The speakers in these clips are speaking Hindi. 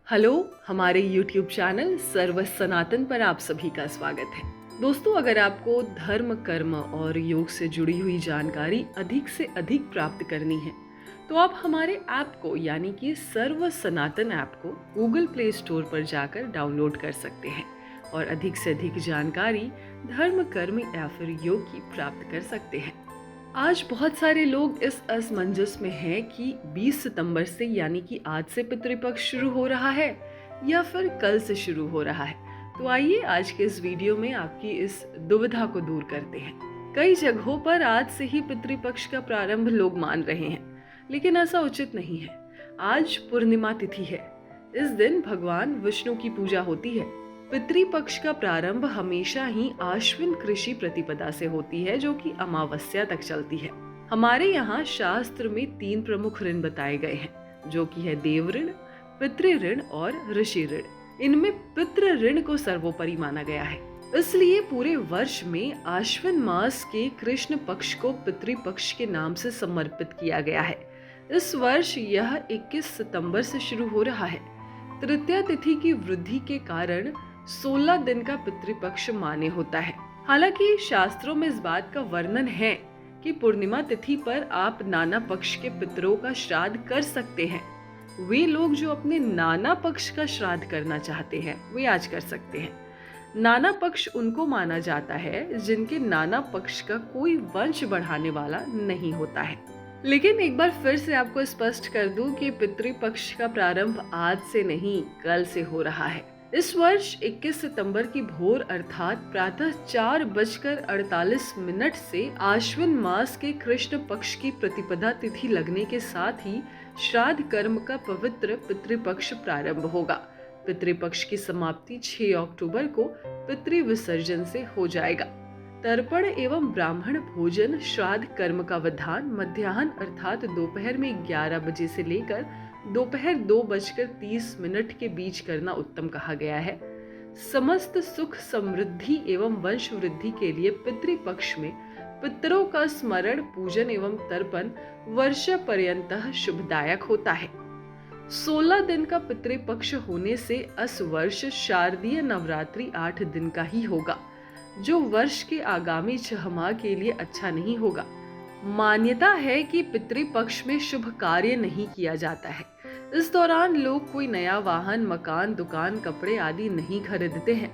हेलो, हमारे YouTube चैनल सर्व सनातन पर आप सभी का स्वागत है। दोस्तों, अगर आपको धर्म, कर्म और योग से जुड़ी हुई जानकारी अधिक से अधिक प्राप्त करनी है, तो आप हमारे ऐप को यानी कि सर्व सनातन ऐप को गूगल प्ले स्टोर पर जाकर डाउनलोड कर सकते हैं और अधिक से अधिक जानकारी धर्म, कर्म या फिर योग की प्राप्त कर सकते हैं। आज बहुत सारे लोग इस असमंजस में हैं कि 20 सितंबर से यानी कि आज से पितृपक्ष शुरू हो रहा है या फिर कल से शुरू हो रहा है। तो आइए आज के इस वीडियो में आपकी इस दुविधा को दूर करते हैं। कई जगहों पर आज से ही पितृपक्ष का प्रारंभ लोग मान रहे हैं, लेकिन ऐसा उचित नहीं है। आज पूर्णिमा तिथि है। इस दिन भगवान विष्णु की पूजा होती है। पितृपक्ष का प्रारंभ हमेशा ही आश्विन कृषि प्रतिपदा से होती है, जो कि अमावस्या तक चलती है। हमारे यहाँ शास्त्र में 3 प्रमुख ऋण बताए गए हैं, जो कि है देव ऋण, पितृ ऋण और ऋषि ऋण। इनमें पितृ ऋण को सर्वोपरि माना गया है, इसलिए पूरे वर्ष में आश्विन मास के कृष्ण पक्ष को पितृपक्ष के नाम से समर्पित किया गया है। इस वर्ष यह 21 सितंबर से शुरू हो रहा है। तृतीया तिथि की वृद्धि के कारण 16 दिन का पितृपक्ष मान्य होता है। हालांकि शास्त्रों में इस बात का वर्णन है कि पूर्णिमा तिथि पर आप नाना पक्ष के पितरों का श्राद्ध कर सकते हैं। वे लोग जो अपने नाना पक्ष का श्राद्ध करना चाहते हैं, वे आज कर सकते हैं। नाना पक्ष उनको माना जाता है जिनके नाना पक्ष का कोई वंश बढ़ाने वाला नहीं होता है। लेकिन एक बार फिर से आपको स्पष्ट कर दूं कि पितृपक्ष का प्रारंभ आज से नहीं, कल से हो रहा है। इस वर्ष 21 सितंबर की भोर अर्थात प्रातः 4:48 से आश्विन मास के कृष्ण पक्ष की प्रतिपदा तिथि लगने के साथ ही श्राद्ध कर्म का पवित्र पितृपक्ष प्रारंभ होगा। पितृपक्ष की समाप्ति 6 अक्टूबर को पितृ विसर्जन से हो जाएगा। तर्पण एवं ब्राह्मण भोजन श्राद्ध कर्म का विधान मध्याह्न अर्थात दोपहर में 11 बजे से लेकर दोपहर 2:30 के बीच करना उत्तम कहा गया है। समस्त सुख समृद्धि एवं वंश वृद्धि के लिए पितृपक्ष में पितरों का स्मरण, पूजन एवं तर्पण वर्ष पर्यंत शुभदायक होता है। 16 दिन का पितृपक्ष होने से इस वर्ष शारदीय नवरात्रि 8 दिन का ही होगा, जो वर्ष के आगामी 6 माह के लिए अच्छा नहीं होगा। मान्यता है कि पितृपक्ष में शुभ कार्य नहीं किया जाता है। इस दौरान लोग कोई नया वाहन, मकान, दुकान, कपड़े आदि नहीं खरीदते हैं।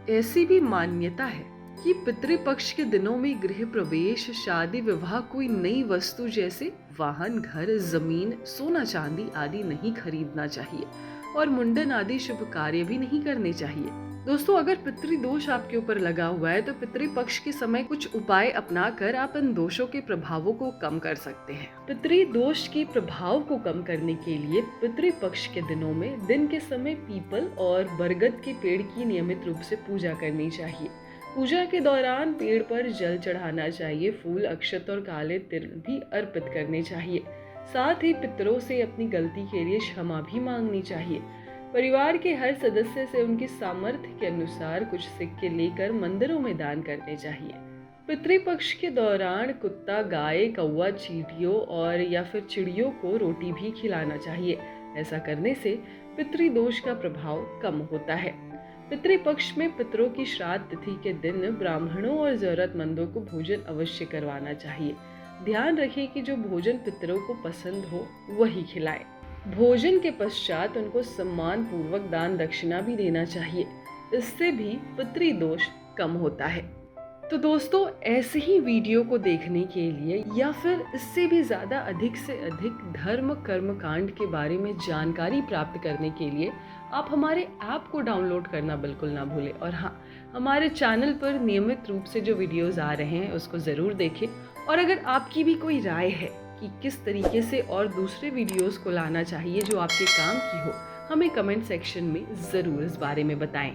ऐसी भी मान्यता है कि पितृपक्ष के दिनों में गृह प्रवेश, शादी विवाह, कोई नई वस्तु जैसे वाहन, घर, जमीन, सोना चांदी आदि नहीं खरीदना चाहिए और मुंडन आदि शुभ कार्य भी नहीं करने चाहिए। दोस्तों, अगर पितृदोष आपके ऊपर लगा हुआ है तो पितृपक्ष के समय कुछ उपाय अपनाकर आप इन दोषों के प्रभावों को कम कर सकते हैं। पितृदोष के प्रभाव को कम करने के लिए पितृपक्ष के दिनों में दिन के समय पीपल और बरगद के पेड़ की नियमित रूप से पूजा करनी चाहिए। पूजा के दौरान पेड़ पर जल चढ़ाना चाहिए। फूल, अक्षत और काले तिल भी अर्पित करने चाहिए। साथ ही पितरों से अपनी गलती के लिए क्षमा भी मांगनी चाहिए। परिवार के हर सदस्य से उनकी सामर्थ्य के अनुसार कुछ सिक्के लेकर मंदिरों में दान करने चाहिए। पितृपक्ष के दौरान कुत्ता, गाय, कौवा, चींटियों और या फिर चिड़ियों को रोटी भी खिलाना चाहिए। ऐसा करने से पितृदोष का प्रभाव कम होता है। पितृपक्ष में पितरों की श्राद्ध तिथि के दिन ब्राह्मणों और जरूरतमंदों को भोजन अवश्य करवाना चाहिए। ध्यान रखें कि जो भोजन पितरों को पसंद हो वही खिलाएं। भोजन के पश्चात उनको सम्मान पूर्वक दान दक्षिणा भी देना चाहिए। इससे भी पितृदोष कम होता है। तो दोस्तों, ऐसे ही वीडियो को देखने के लिए या फिर इससे भी ज्यादा अधिक से अधिक धर्म कर्म कांड के बारे में जानकारी प्राप्त करने के लिए आप हमारे ऐप को डाउनलोड करना बिल्कुल ना भूलें। और हाँ, हमारे चैनल पर नियमित रूप से जो वीडियोस आ रहे हैं उसको जरूर देखें। और अगर आपकी भी कोई राय है कि किस तरीके से और दूसरे वीडियोस को लाना चाहिए जो आपके काम की हो, हमें कमेंट सेक्शन में जरूर इस बारे में बताएं।